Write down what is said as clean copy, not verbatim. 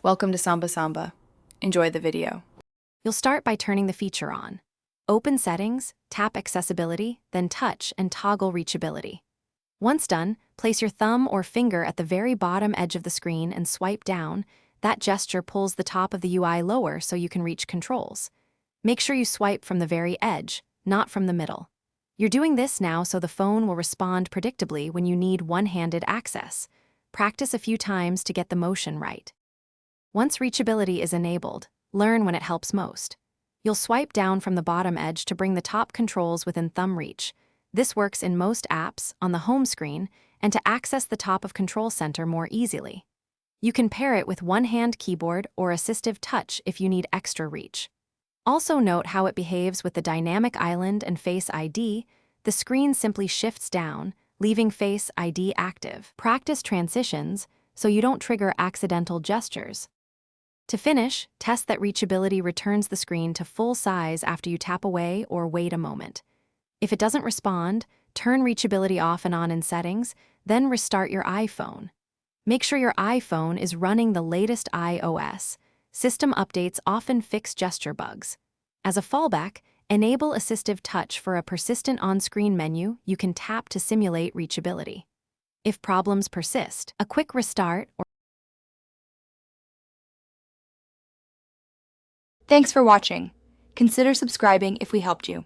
Welcome to Samba Samba. Enjoy the video. You'll start by turning the feature on. Open Settings, tap Accessibility, then touch and toggle Reachability. Once done, place your thumb or finger at the very bottom edge of the screen and swipe down. That gesture pulls the top of the UI lower so you can reach controls. Make sure you swipe from the very edge, not from the middle. You're doing this now so the phone will respond predictably when you need one-handed access. Practice a few times to get the motion right. Once Reachability is enabled, learn when it helps most. You'll swipe down from the bottom edge to bring the top controls within thumb reach. This works in most apps, on the home screen, and to access the top of Control Center more easily. You can pair it with one-hand keyboard or assistive touch if you need extra reach. Also note how it behaves with the dynamic island and Face ID. The screen simply shifts down, leaving Face ID active. Practice transitions so you don't trigger accidental gestures. To finish, test that Reachability returns the screen to full size after you tap away or wait a moment. If it doesn't respond, turn Reachability off and on in Settings, then restart your iPhone. Make sure your iPhone is running the latest iOS. System updates often fix gesture bugs. As a fallback, enable Assistive Touch for a persistent on-screen menu you can tap to simulate Reachability. If problems persist, a quick restart or Thanks for watching. Consider subscribing if we helped you.